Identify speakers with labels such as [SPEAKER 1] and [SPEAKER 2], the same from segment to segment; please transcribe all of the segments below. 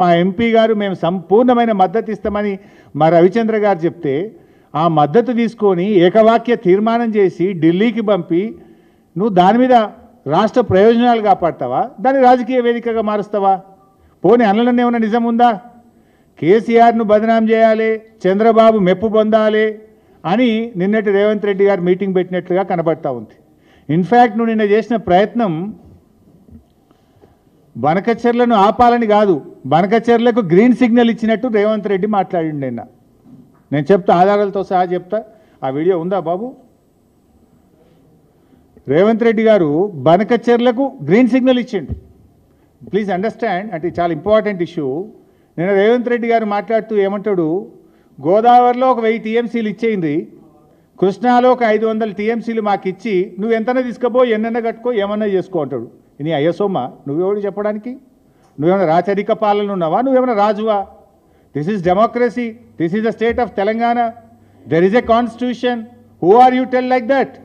[SPEAKER 1] మా ఎంపీ గారు మేము సంపూర్ణమైన మద్దతు ఇస్తామని మా రవిచంద్ర గారు చెప్తే ఆ మద్దతు తీసుకొని ఏకవాక్య తీర్మానం చేసి ఢిల్లీకి పంపి నువ్వు దాని మీద రాష్ట్ర ప్రయోజనాలు కాపాడతావా, దాన్ని రాజకీయ వేదికగా మారుస్తావా? పోనీ అనలనే ఏమైనా నిజం ఉందా? కేసీఆర్ను బదనాం చేయాలి, చంద్రబాబు మెప్పు పొందాలి అని నిన్నటి రేవంత్ రెడ్డి గారు మీటింగ్ పెట్టినట్లుగా కనబడతా ఉంది. ఇన్ఫ్యాక్ట్ నువ్వు నిన్న చేసిన ప్రయత్నం బనకచెర్లను ఆపాలని కాదు, బనకచెర్లకు గ్రీన్ సిగ్నల్ ఇచ్చినట్టు రేవంత్ రెడ్డి మాట్లాడిండు నిన్న. నేను చెప్తా, ఆధారాలతో సహా చెప్తా. ఆ వీడియో ఉందా బాబు? రేవంత్ రెడ్డి గారు బనకచెర్లకు గ్రీన్ సిగ్నల్ ఇచ్చిండు. ప్లీజ్ అండర్స్టాండ్, అంటే చాలా ఇంపార్టెంట్ ఇష్యూ. నిన్న రేవంత్ రెడ్డి గారు మాట్లాడుతూ ఏమంటాడు, గోదావరిలో ఒక 1000 టీఎంసీలు ఇచ్చేయింది, కృష్ణాలో ఒక 500 టీఎంసీలు మాకు ఇచ్చి నువ్వు ఎంతైనా తీసుకుపో, ఎన్నైనా కట్టుకో, ఏమన్నా చేసుకో అంటాడు. నీ అయ్యసోమ్మ నువ్వెవడు చెప్పడానికి? నువ్వేమైనా రాచరిక పాలన ఉన్నావా? నువ్వేమైనా రాజువా? This is democracy, this is the state of Telangana, there is a constitution. Who are you tell like that?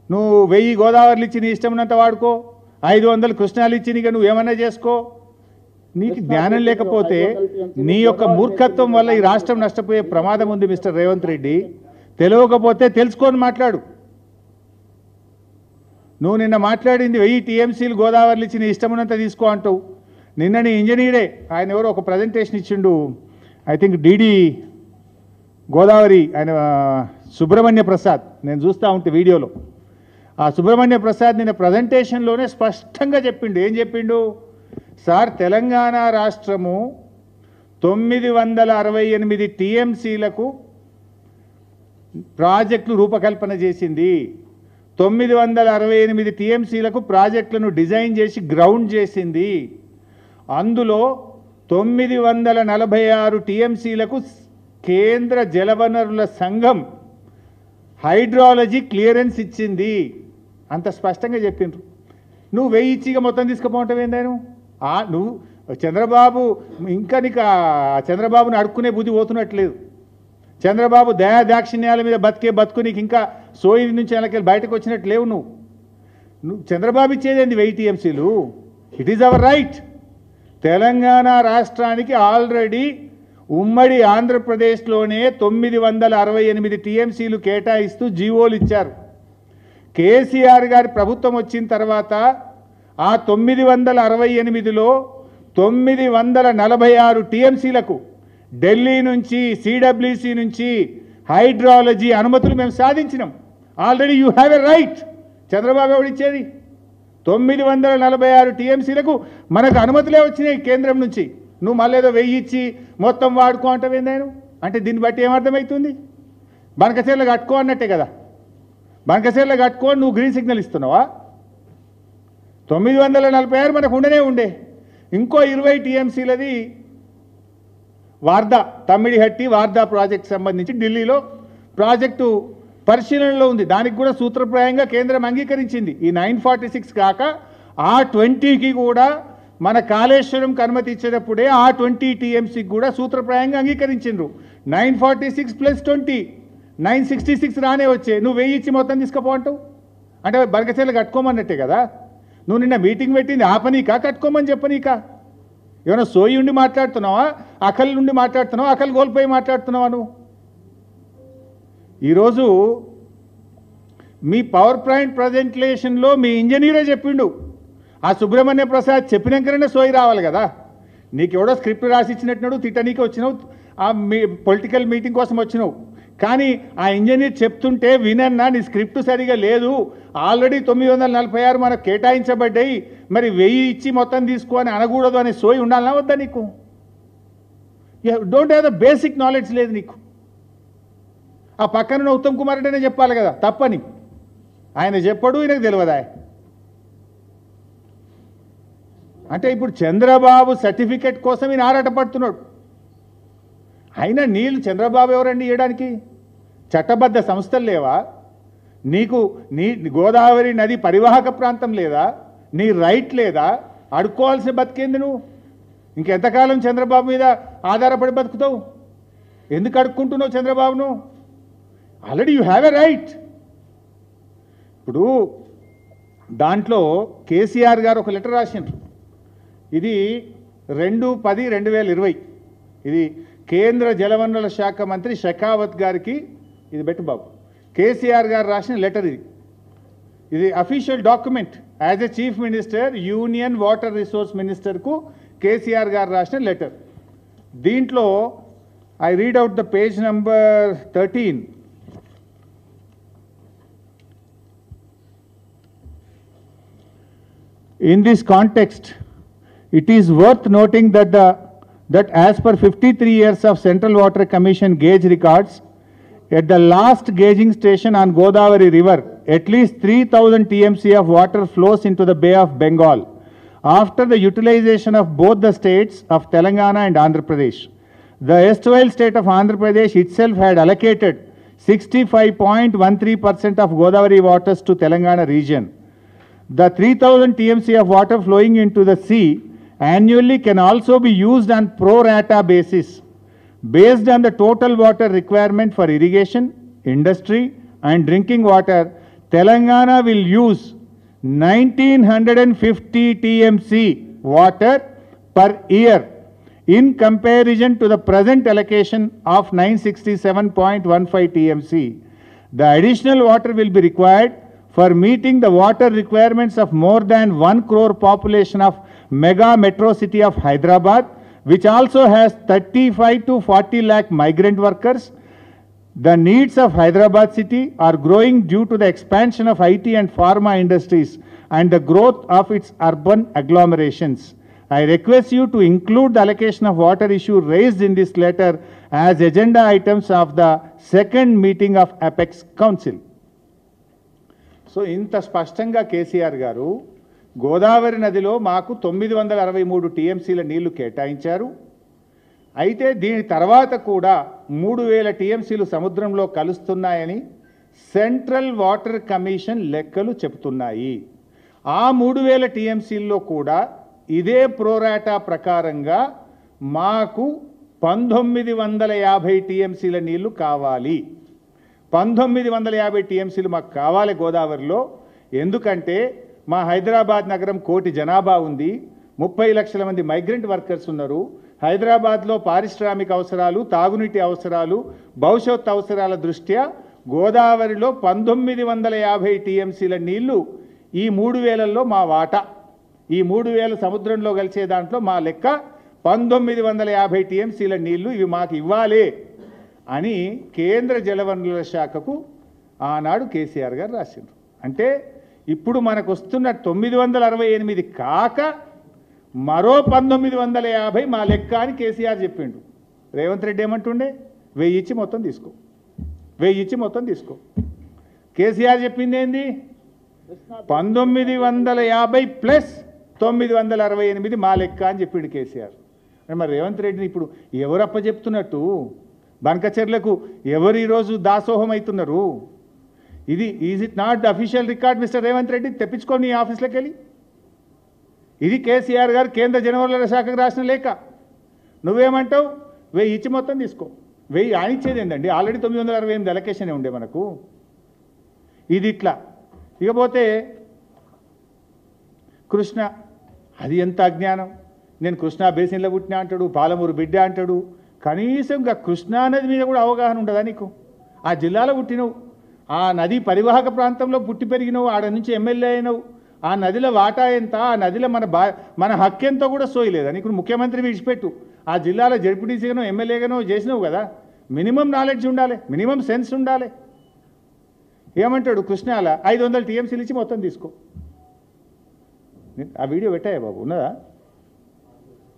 [SPEAKER 1] నువ్వు 1000 గోదావరిలు ఇచ్చి నీ ఇష్టం ఉన్నంత వాడుకో, 500 కృష్ణాలు ఇచ్చి నీకు నువ్వేమన్నా చేసుకో. నీకు జ్ఞానం లేకపోతే నీ యొక్క మూర్ఖత్వం వల్ల ఈ రాష్ట్రం నష్టపోయే ప్రమాదం ఉంది మిస్టర్ రేవంత్ రెడ్డి. తెలియకపోతే తెలుసుకొని మాట్లాడు. నువ్వు నిన్న మాట్లాడింది 1000 టీఎంసీలు గోదావరిలు ఇచ్చి నీ ఇష్టం ఉన్నంత తీసుకో అంటావు. నిన్న నీ ఇంజనీరే ఆయన ఎవరో ఒక ప్రజెంటేషన్ ఇచ్చిండు, ఐ థింక్ డిడి గోదావరి, ఆయన సుబ్రహ్మణ్య ప్రసాద్, నేను చూస్తూ ఉంటే వీడియోలో. ఆ సుబ్రహ్మణ్య ప్రసాద్ నిన్న ప్రజెంటేషన్లోనే స్పష్టంగా చెప్పిండు. ఏం చెప్పిండు? సార్, తెలంగాణ రాష్ట్రము 968 టీఎంసీలకు ప్రాజెక్టులు రూపకల్పన చేసింది. 968 టీఎంసీలకు ప్రాజెక్టులను డిజైన్ చేసి గ్రౌండ్ చేసింది. అందులో 946 టీఎంసీలకు కేంద్ర జలవనరుల సంఘం హైడ్రాలజీ క్లియరెన్స్ ఇచ్చింది. అంత స్పష్టంగా చెప్పిండ్రు. నువ్వు 1000 ఇచ్చిగా మొత్తం తీసుకుపోవటం ఏందాను? నువ్వు చంద్రబాబు, ఇంకా నీకు చంద్రబాబుని అడుక్కునే బుద్ధి పోతున్నట్లేదు. చంద్రబాబు దయా దాక్షిణ్యాల మీద బతుకు నీకు ఇంకా సోయి నుంచి వెనకెళ్ళి బయటకు వచ్చినట్టు లేవు. నువ్వు చంద్రబాబు ఇచ్చేదేంది 1000 టీఎంసీలు? It is our right. Telangana రాష్ట్రానికి ఆల్రెడీ ఉమ్మడి ఆంధ్రప్రదేశ్లోనే 968 టీఎంసీలు కేటాయిస్తూ జీవోలు ఇచ్చారు. కేసీఆర్ గారి ప్రభుత్వం వచ్చిన తర్వాత ఆ 968లో 946 టీఎంసీలకు ఢిల్లీ నుంచి, సిడబ్ల్యూసి నుంచి హైడ్రాలజీ అనుమతులు మేము సాధించినాం. Already you have a right. Chandrababu ఎవడిచ్చేది? 946 టీఎంసీలకు మనకు అనుమతులే వచ్చినాయి కేంద్రం నుంచి. నువ్వు మళ్ళీ ఏదో 1000 ఇచ్చి మొత్తం వాడుకో అంటావేందాను? అంటే దీన్ని బట్టి ఏమర్థమవుతుంది? బనకచెర్ల కట్టుకో అన్నట్టే కదా. బనకచెర్ల కట్టుకో నువ్వు గ్రీన్ సిగ్నల్ ఇస్తున్నావా? 946 మనకు ఉండే ఇంకో 20 టీఎంసీలది వార్దా, తమ్మిడిహట్టి వార్దా ప్రాజెక్ట్ సంబంధించి ఢిల్లీలో ప్రాజెక్టు పరిశీలనలో ఉంది. దానికి కూడా సూత్రప్రాయంగా కేంద్రం అంగీకరించింది. ఈ 946 కాక ఆ 20కి కూడా మన కాళేశ్వరంకి అనుమతి ఇచ్చేటప్పుడే ఆ 20 టీఎంసీకి కూడా సూత్రప్రాయంగా అంగీకరించిండ్రు. 946 + 20 966 రానే వచ్చే. నువ్వు 1000 ఇచ్చి మొత్తం తీసుకుపోంటావు అంటే బనకచెర్ల కట్టుకోమన్నట్టే కదా. నువ్వు నిన్న మీటింగ్ పెట్టింది ఆపనీకా, కట్టుకోమని చెప్పనీకా? ఏమైనా సోయి ఉండి మాట్లాడుతున్నావా, అకల్ నుండి మాట్లాడుతున్నావా, అకల్ కోల్పోయి మాట్లాడుతున్నావా? నువ్వు ఈరోజు మీ పవర్ పాయింట్ ప్రజెంటేషన్లో మీ ఇంజనీరే చెప్పిండు. ఆ సుబ్రహ్మణ్య ప్రసాద్ చెప్పినాకనే సోయి రావాలి కదా. నీకు ఎవడో స్క్రిప్ట్ రాసి ఇచ్చినట్టు తిట్టనీకి వచ్చినావు, ఆ పొలిటికల్ మీటింగ్ కోసం వచ్చినావు. కానీ ఆ ఇంజనీర్ చెప్తుంటే వినన్నా, నీ స్క్రిప్ట్ సరిగా లేదు, ఆల్రెడీ 946 మనకు కేటాయించబడ్డాయి, మరి 1000 ఇచ్చి మొత్తం తీసుకో అని అనకూడదు అనే సోయి ఉండాలన్నా వద్దా నీకు? Don't have the basic knowledge లేదు నీకు. ఆ పక్కన ఉత్తమ్ కుమార్ రెడ్డినే చెప్పాలి కదా తప్పని. ఆయన చెప్పడు, ఈయనకు తెలియదా? అంటే ఇప్పుడు చంద్రబాబు సర్టిఫికెట్ కోసం ఈయన ఆరాటపడుతున్నాడు. అయినా నీళ్ళు చంద్రబాబు ఎవరండి ఇవ్వడానికి? చట్టబద్ధ సంస్థలు లేవా నీకు? నీ గోదావరి నది పరివాహక ప్రాంతం లేదా? నీ రైట్ లేదా? అడుక్కోవాల్సిన బతికేంది నువ్వు? ఇంకెంతకాలం చంద్రబాబు మీద ఆధారపడి బతుకుతావు? ఎందుకు అడుక్కుంటున్నావు చంద్రబాబును? Already you have a right. ఇప్పుడు దాంట్లో కేసీఆర్ గారు ఒక లెటర్ రాసిండ్రు. ఇది 2/10/2020 ఇది కేంద్ర జలవనరుల శాఖ మంత్రి షెకావత్ గారికి ఇది బెట్టు బాబు కేసీఆర్ గారు రాసిన లెటర్ ఇది official document as a chief minister union water resource మినిస్టర్కు కేసీఆర్ గారు రాసిన లెటర్. దీంట్లో I read out the page number 13. In this context, it is worth noting that as per 53 years of Central Water Commission gauge records, at the last gauging station on Godavari River, at least 3,000 TMC of water flows into the Bay of Bengal. After the utilization of both the states of Telangana and Andhra Pradesh, the erstwhile state of Andhra Pradesh itself had allocated 65.13% of Godavari waters to Telangana region. The 3,000 TMC of water flowing into the sea annually can also be used on pro rata basis. Based on the total water requirement for irrigation, industry and drinking water, Telangana will use 1,950 TMC water per year in comparison to the present allocation of 967.15 TMC. The additional water will be required for meeting the water requirements of more than 1 crore population of mega metro city of Hyderabad, which also has 35 to 40 lakh migrant workers. The needs of Hyderabad city are growing due to the expansion of IT and pharma industries and the growth of its urban agglomerations. I request you to include the allocation of water issue raised in this letter as agenda items of the second meeting of Apex Council. So ఇంత స్పష్టంగా కేసీఆర్ గారు గోదావరి నదిలో మాకు 963 టీఎంసీల నీళ్లు కేటాయించారు. అయితే దీని తర్వాత కూడా 3000 టీఎంసీలు సముద్రంలో కలుస్తున్నాయని సెంట్రల్ వాటర్ కమిషన్ లెక్కలు చెబుతున్నాయి. ఆ 3000 టీఎంసీల్లో కూడా ఇదే ప్రోరాటా ప్రకారంగా మాకు 1950 టీఎంసీల నీళ్లు కావాలి. 1950 టీఎంసీలు మాకు కావాలి గోదావరిలో. ఎందుకంటే మా హైదరాబాద్ నగరం 1 కోటి జనాభా ఉంది, 30 లక్షల మంది మైగ్రెంట్ వర్కర్స్ ఉన్నారు. హైదరాబాద్లో పారిశ్రామిక అవసరాలు, తాగునీటి అవసరాలు, భవిష్యత్ అవసరాల దృష్ట్యా గోదావరిలో 1950 టీఎంసీల నీళ్లు ఈ 3000లో మా వాటా. ఈ 3000 సముద్రంలో కలిసే దాంట్లో మా లెక్క 1950 టీఎంసీల నీళ్లు ఇవి మాకు ఇవ్వాలి అని కేంద్ర జలవనరుల శాఖకు ఆనాడు కేసీఆర్ గారు రాసిండ్రు. అంటే ఇప్పుడు మనకు వస్తున్న 968 కాక మరో 1950 మా లెక్క అని కేసీఆర్ చెప్పిండు. రేవంత్ రెడ్డి ఏమంటుండే 1000 ఇచ్చి మొత్తం తీసుకో, 1000 ఇచ్చి మొత్తం తీసుకో. కేసీఆర్ చెప్పింది ఏంది 1950 ప్లస్ 968 మా లెక్క అని చెప్పిండు కేసీఆర్. మరి రేవంత్ రెడ్డిని ఇప్పుడు ఎవరు అప్పచెప్తున్నట్టు? బంకచర్లకు ఎవరు ఈరోజు దాసోహం అవుతున్నారు? Is it not the official record mister Revanth Reddy? తెప్పించుకోండి ఈ ఆఫీస్లోకి వెళ్ళి. ఇది కేసీఆర్ గారు కేంద్ర జలవనరుల శాఖకు రాసిన లేఖ. నువ్వేమంటావు 1000 ఇచ్చి మొత్తం తీసుకో. 1000 ఆనిచ్చేది ఏంటండి? ఆల్రెడీ 968 అలొకేషన్ ఉండే మనకు. ఇది ఇట్లా. ఇకపోతే కృష్ణ, అది ఎంత అజ్ఞానం. నేను కృష్ణా బేసిన్లో పుట్టినా అంటాడు, పాలమూరు బిడ్డ అంటాడు. కనీసం ఇంకా కృష్ణా నది మీద కూడా అవగాహన ఉండదా నీకు? ఆ జిల్లాలో పుట్టినవు, ఆ నది పరివాహక ప్రాంతంలో పుట్టి పెరిగినవు, ఆడ నుంచి ఎమ్మెల్యే అయినవు. ఆ నదిలో వాటా ఎంత, ఆ నదిలో మన హక్కు ఎంతో కూడా సోయలేదా నీకు? ముఖ్యమంత్రి విడిచిపెట్టు, ఆ జిల్లాలో జడ్పీటీసీగానో ఎమ్మెల్యేగానో చేసినావు కదా. మినిమం నాలెడ్జ్ ఉండాలి, మినిమం సెన్స్ ఉండాలి. ఏమంటాడు కృష్ణాల 500 టీఎంసీలు ఇచ్చి మొత్తం తీసుకో. ఆ వీడియో పెట్టాయా బాబు? ఉన్నదా?